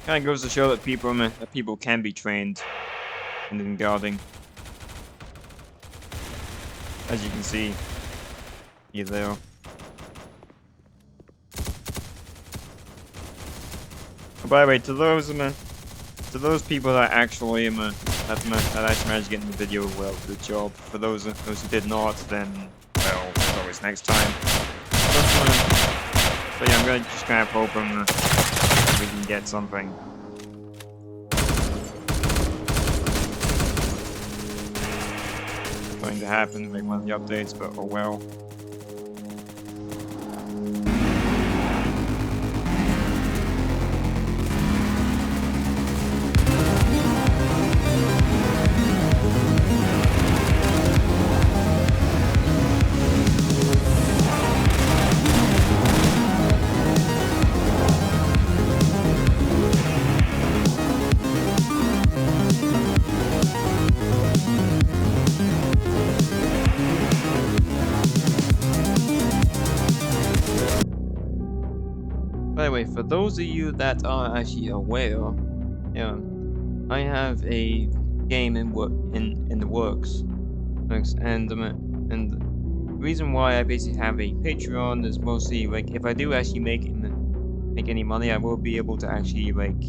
Kind of goes to show that people can be trained in guarding. As you can see, here there. By the way, to those people that actually that actually managed to get in the video, well, good job. For those who did not, then well, there's always next time. So yeah, I'm gonna just kind of hope we can get something. Going to happen, like one of the updates, but oh well. By the way, for those of you that are actually aware, yeah, I have a game in the works, and the reason why I basically have a Patreon is mostly like if I do actually make any money, I will be able to actually like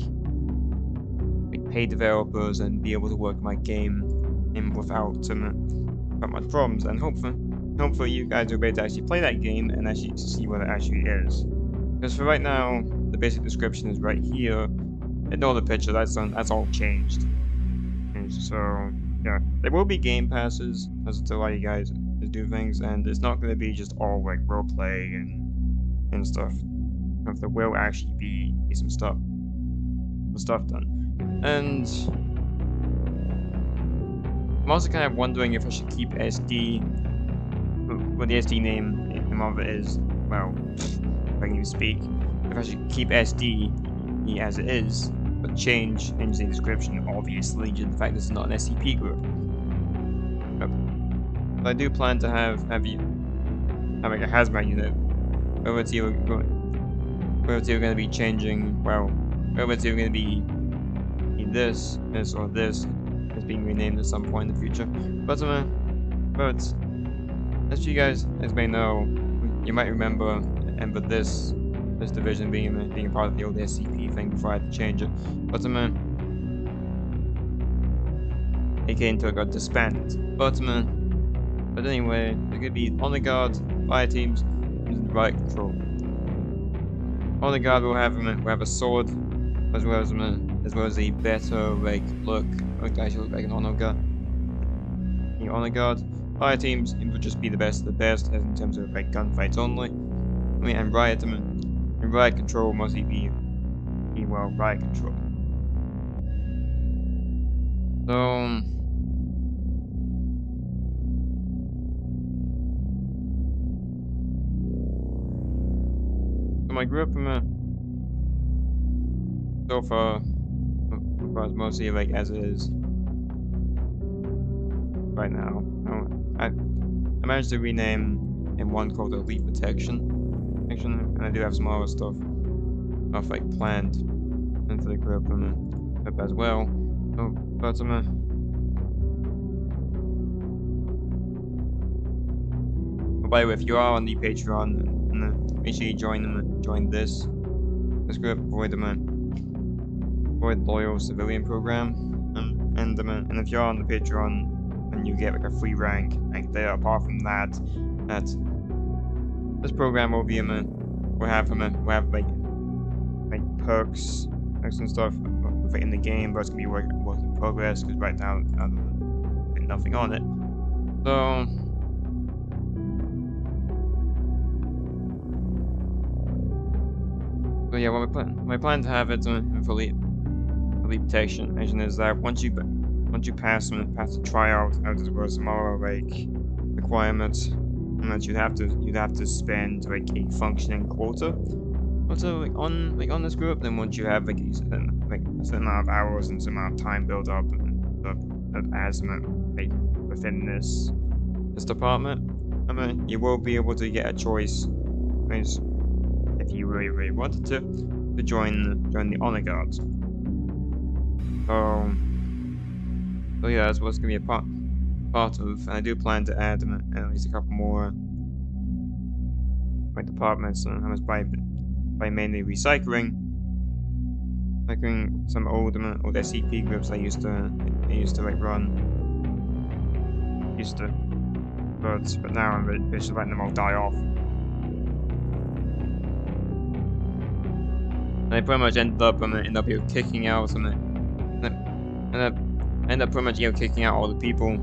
pay developers and be able to work my game in without much problems, and hopefully you guys will be able to actually play that game and actually see what it actually is. Because for right now, the basic description is right here. Ignore the picture, that's all changed. And so, yeah, there will be game passes as to allow you guys to do things, and it's not going to be just all like roleplay and stuff. There will actually be some stuff done. And I'm also kind of wondering if I should keep SD, what the SD name of it is, well, if I can even speak, if I should keep SD as it is, but change the description, obviously, due to the fact this is not an SCP group. But I do plan to have like a hazmat unit. Whether it's either going to be changing, well, whether it's either going to be this, or this, is being renamed at some point in the future. But as you guys may know, you might remember this division being a part of the old SCP thing before I had to change it. But AK until it got disbanded. But anyway, there could be honor guard, fire teams, and riot control. Honor guard will have a sword, as well as a better look actually look like an honor guard. The honor guard, fire teams, it would just be the best of the best, as in terms of gunfights only. And riot control mostly be riot control. So my group so far is mostly as it is right now. I managed to rename in one called Elite Protection. And I do have some other stuff planned into the group as well. But by the way, if you are on the Patreon, make sure you join this group. Avoid loyal civilian program. And if you're on the Patreon, and you get a free rank there. Apart from that this program will be we'll have perks and stuff in the game, but it's gonna be work in progress because right now there's nothing on it. So yeah, what my plan to have it for elite protection is that once you pass the tryout, as well as some other requirements, and that you'd have to spend a functioning quota. Also on this group, then once you have a certain amount of hours and some amount of time built up as within this department, you will be able to get a choice, if you really wanted to join the honor guards. So yeah, that's what's gonna be a part of. And I do plan to add at least a couple more like departments, and by mainly recycling some old SCP groups I used to like run. But now I'm just letting them all die off. And I pretty much ended up here kicking out and I end up pretty much kicking out all the people,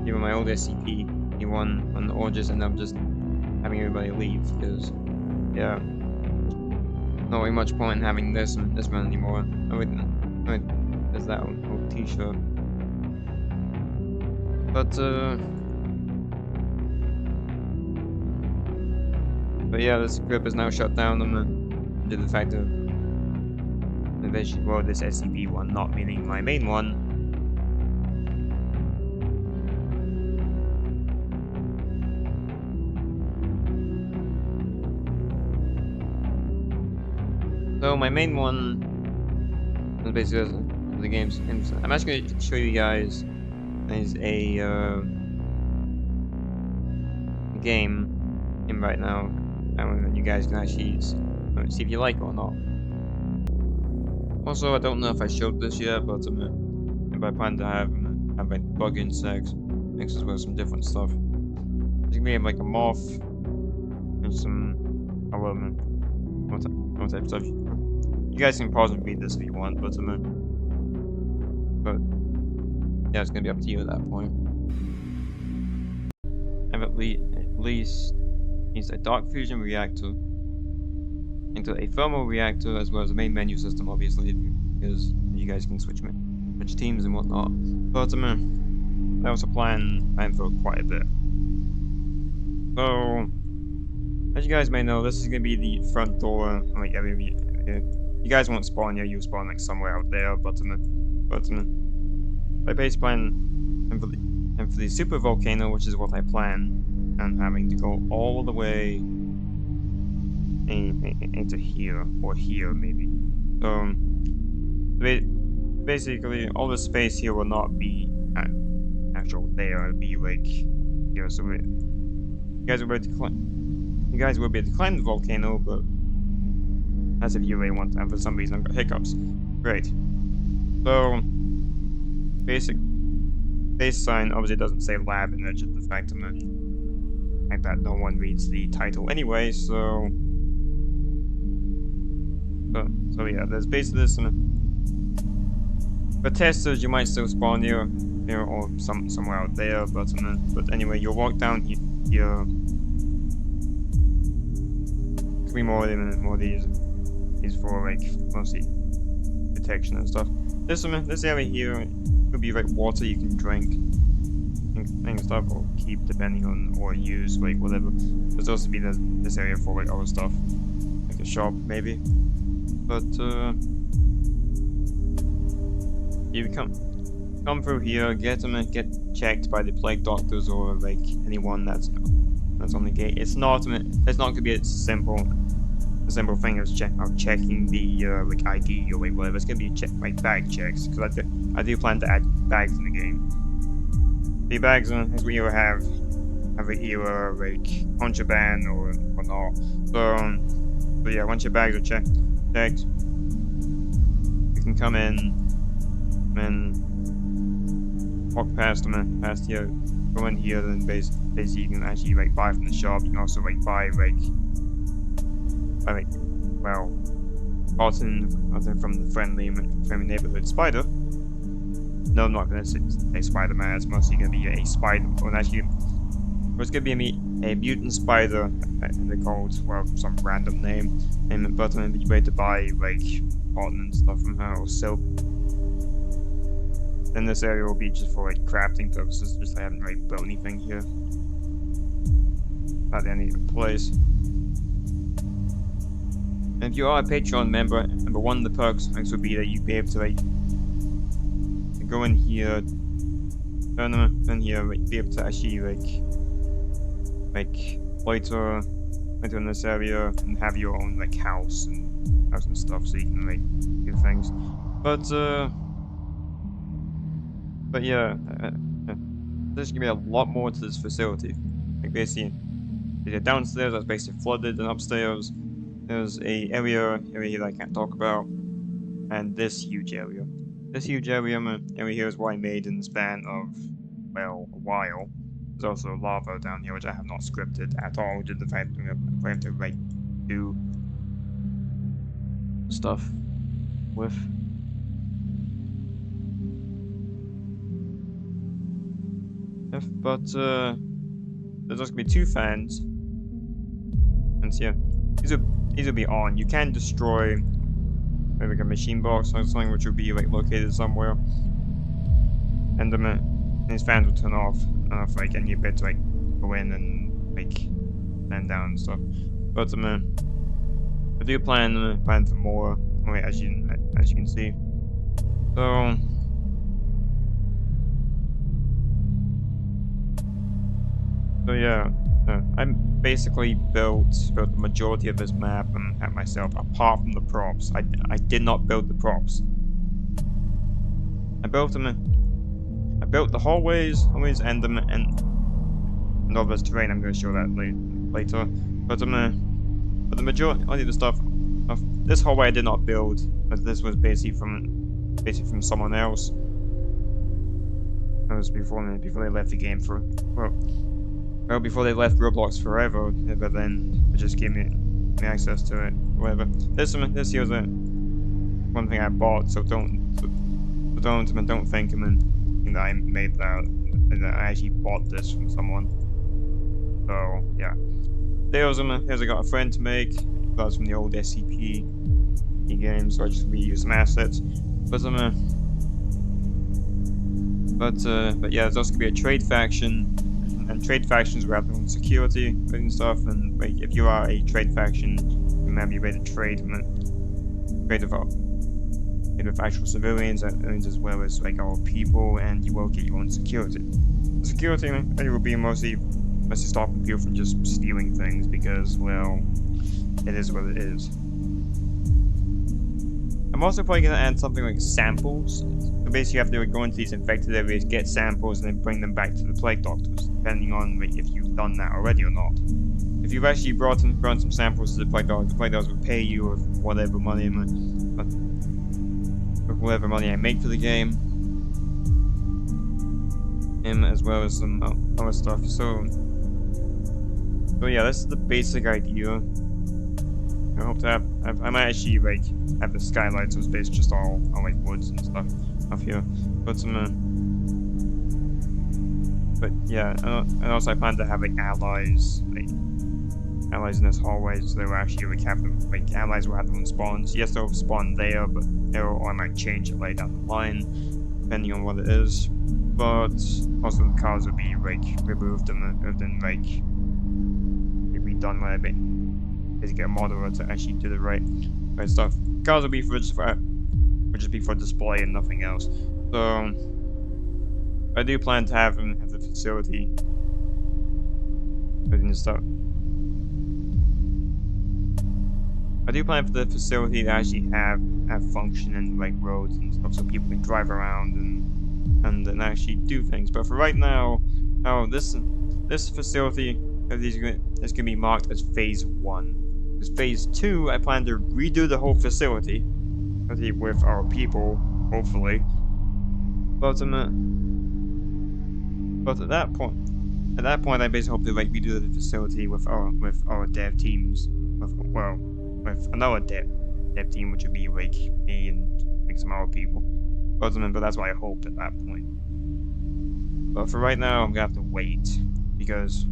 even my old SCP-1 on the orders, and I'm just having everybody leave because yeah, not really much point in having this one anymore. There's that old T-shirt. But yeah, this group is now shut down due to the fact of this SCP-1 not meaning my main one. So my main one is basically the game's. I'm actually going to show you guys is a game in right now, and you guys can actually see if you like it or not. Also, I don't know if I showed this yet, but if I plan to have like bug insects mixed with some different stuff. There's gonna be like a moth and some what type of stuff. You guys can pause and read this if you want, but yeah, it's gonna be up to you at that point. And at least needs a dark fusion reactor into a thermal reactor, as well as a main menu system, obviously, because you guys can switch teams and whatnot. But that was a plan for quite a bit. So, as you guys may know, this is gonna be the front door. Like you guys won't spawn here; you spawn like somewhere out there. But my base plan, and for the super volcano, which is what I plan, and having to go all the way into here or here maybe. So basically, all the space here will not be actual there. It'll be like here. So you guys will be able to climb the volcano, but as if you really want to. And for some reason, I've got hiccups. Great. So basic base sign obviously doesn't say lab, and that's just the fact that no one reads the title anyway. So yeah, there's basically this. For testers, you might still spawn here or somewhere out there, but anyway, you'll walk down here. There's be more of these for like mostly detection and stuff. This area here could be like water you can drink and stuff, or keep depending on, or use, like whatever. There's also be this area for like other stuff, like a shop maybe. But you come through here, get checked by the plague doctors or like anyone that's on the gate. It's not going to be a simple thing of checking the like ID or like whatever. It's going to be like bag checks, because I do plan to add bags in the game. The bags is what you have either like contraband or not. So yeah, once your bags are checked, you can come in and walk past here, go in here, then basically you can actually like buy from the shop. You can also like buy cotton from the friendly neighborhood spider. No, I'm not gonna say Spider-Man. It's mostly gonna be a spider, or actually, it's gonna be a mutant spider. They're called, well, some random name. But you're able to buy like cotton and stuff from her, or silk. Then this area will be just for like crafting purposes. Just I haven't really built anything here. Not any place. And if you are a Patreon member, one of the perks would be that you'd be able to like go in here, and here, like, be able to actually like later in this area and have your own like house and stuff, so you can like do things. But But yeah, there's gonna be a lot more to this facility. Like basically, downstairs that's basically flooded, and upstairs there's a area here that I can't talk about, and this huge area. This huge area here is what I made in the span of, well, a while. There's also lava down here, which I have not scripted at all, due to the fact that I have to like do stuff with. But there's just gonna be 2 fans, and so, yeah, these will be on. You can destroy maybe like a machine box or something, which will be like located somewhere, and these fans will turn off. If like any bit to like go in and like stand down and stuff. But I do plan for more. Wait, as you can see. So yeah, I basically built the majority of this map at myself, apart from the props. I did not build the props. I built them. I built the hallways, and all this terrain. I'm going to show that later. But the majority of the stuff of this hallway I did not build, but this was basically from someone else. That was before they left the game for well, before they left Roblox forever, but then it just gave me access to it, whatever. This here was one thing I bought, so don't think that I made that, and that I actually bought this from someone. So yeah, here's I got a friend to make. That was from the old SCP games, so I just reused some assets. But yeah, there's also gonna be a trade faction. And trade factions will have their own security and stuff, and like, if you are a trade faction, remember you made a trade with actual civilians and as well as like our people, and you will get your own security. The security it will be mostly stopping people from just stealing things, because, well, it is what it is. I'm also probably going to add something like samples. So basically you have to go into these infected areas, get samples, and then bring them back to the plague doctors, depending on if you've done that already or not. If you've actually brought some samples to the plague doctors will pay you with whatever money I make for the game, as well as some other stuff. So yeah, this is the basic idea. I hope to have I might actually like have the skylight, so it's basically just all like woods and stuff up here. But yeah, and also I plan to have like allies in this hallway, so they will actually like have them, like allies will have them spawns. Yes, they'll spawn there, but or I might change it later down the line, depending on what it is. But also the cars will be like removed and then like redone when I basically get a modeler to actually do the right stuff. Cars will be just be for display and nothing else. So I do plan to have the facility and stuff. I do plan for the facility to actually have functioning like roads and stuff, so people can drive around and actually do things. But for right now, this facility is gonna be marked as phase 1. Because phase 2, I plan to redo the whole facility with our people, hopefully. But at that point, I basically hope to like redo the facility with our dev teams, with another dev team, which would be like me and like some other people. But that's what I hope at that point. But for right now, I'm gonna have to wait, because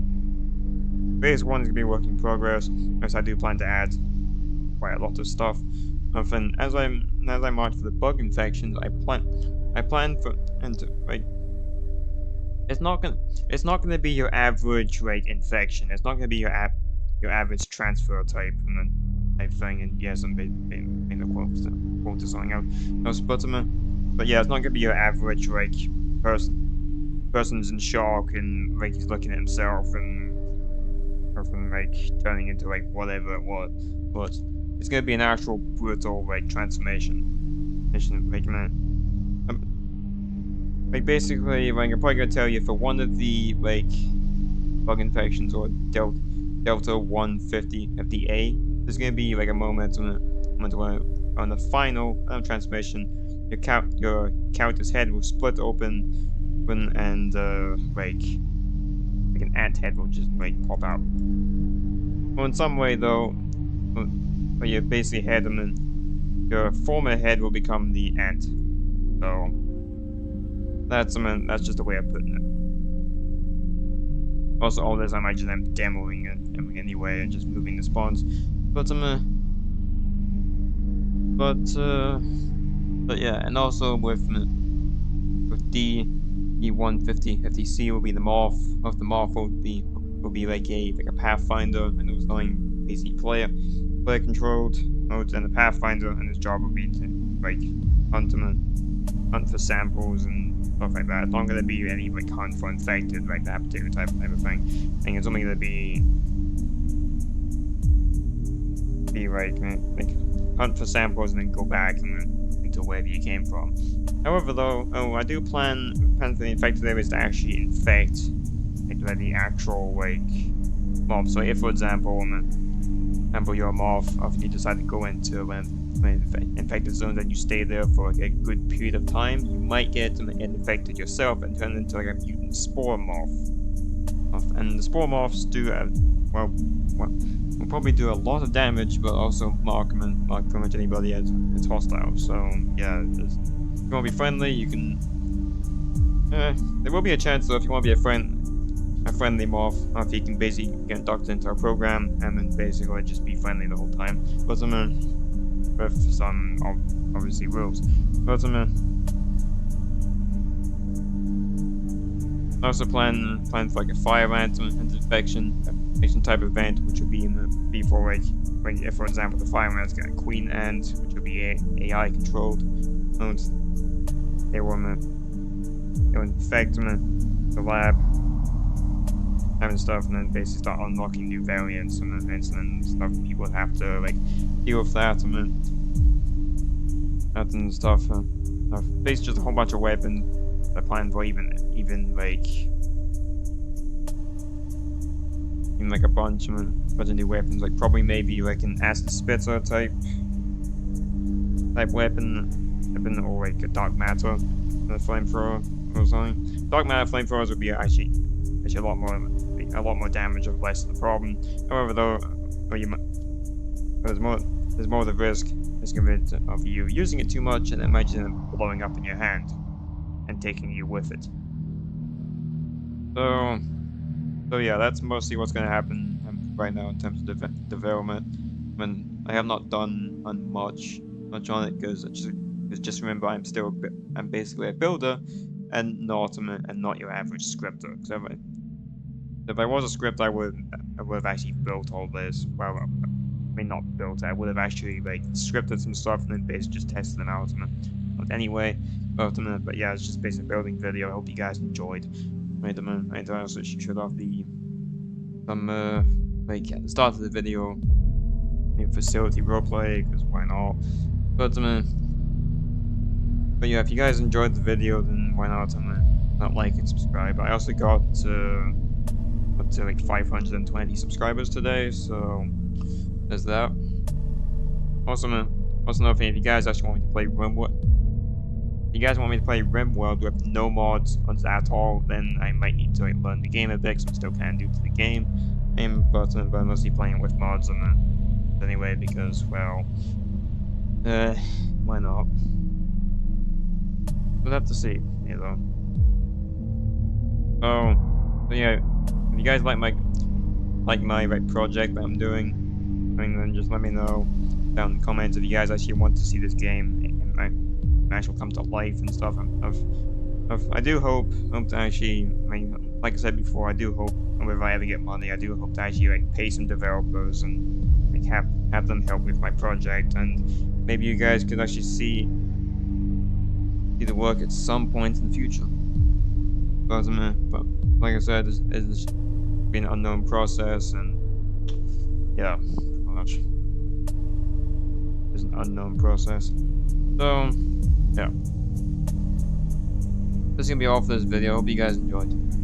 phase 1 is gonna be a work in progress, because I do plan to add quite a lot of stuff. And as I march for the bug infections, I plan for like it's not gonna be your average like infection. It's not gonna be your average transfer type thing. And yes, I'm making a quote to something else. But yeah, it's not gonna be your average like person's in shock and like he's looking at himself and like turning into like whatever it was. But it's gonna be an actual brutal like transformation. Like like basically, like I'm probably gonna tell you for one of the like bug infections or Delta 150 of the A, there's gonna be like a moment where on the final transmission, your character's head will split open, and like an ant head will just like pop out. Well, in some way though, where you basically head them and your former head will become the ant. So that's just a way of putting it. Also, all this I might just end demoing it anyway and just moving the spawns. But but yeah, and also with D150 FTC will be the morph of the morph will be like a pathfinder, and it was going basically player controlled modes, and the pathfinder and his job will be to like hunt for samples and stuff like that. It's not gonna be any like hunt for infected, like that particular type of thing. I think it's only gonna be like hunt for samples and then go back into wherever you came from. However, though, I do plan for the infected areas to actually infect like the actual like mob. So if, for example, you're a mob, if you decide to go into infected zones and you stay there for like a good period of time, you might get infected yourself and turn into like a mutant spore moth. And the spore moths do will probably do a lot of damage, but also mark pretty much anybody as hostile. So yeah, if you want to be friendly, you can. There will be a chance though if you want to be a friendly moth, if you can basically get inducted into our program and then basically just be friendly the whole time. But with some obviously rules. But I also plan for like a fire ant and infection type of event, which will be for if, for example, the fire ant's got a queen ant, which will be AI controlled, and they will infect the lab and stuff, and then basically start unlocking new variants and events and stuff. People have to like deal with that and stuff. Basically, just a whole bunch of weapons. I plan for even like a bunch of new weapons, like probably maybe like an acid spitter type weapon, or like a dark matter flamethrower or something. Dark matter flamethrowers would be actually a lot more damage of less of the problem. However, though, there's more of the risk of you using it too much, and it might just end up blowing up in your hand and taking you with it. So yeah, that's mostly what's going to happen right now in terms of development. I have not done much on it because just remember I'm basically a builder and not your average scripter. Because if I was a scripter, I would have actually built all this. Well, I mean, not built. I would have actually like scripted some stuff and then basically just tested them out. Anyway, but yeah, it's just basically a building video. I hope you guys enjoyed. I also shut off like at the start of the video, facility roleplay, because why not? But yeah, if you guys enjoyed the video, then why not not like and subscribe. I also got up to like 520 subscribers today, so there's that. Also know if any of you guys actually want me to play RimWorld. If you guys want me to play RimWorld with no mods at all, then I might need to like learn the game a bit, because I'm still kind of new to the game. But I'm mostly playing with mods anyway, because well, why not? We'll have to see, So yeah, if you guys like my project that I'm doing, then just let me know down in the comments if you guys actually want to see this game actually come to life and stuff. I do hope to actually, like I said before, I do hope, if I ever get money, I do hope to actually like pay some developers and like have them help with my project, and maybe you guys could actually see the work at some point in the future. But like I said, it's been an unknown process, and yeah, pretty much. It's an unknown process. So yeah. This is gonna be all for this video. I hope you guys enjoyed.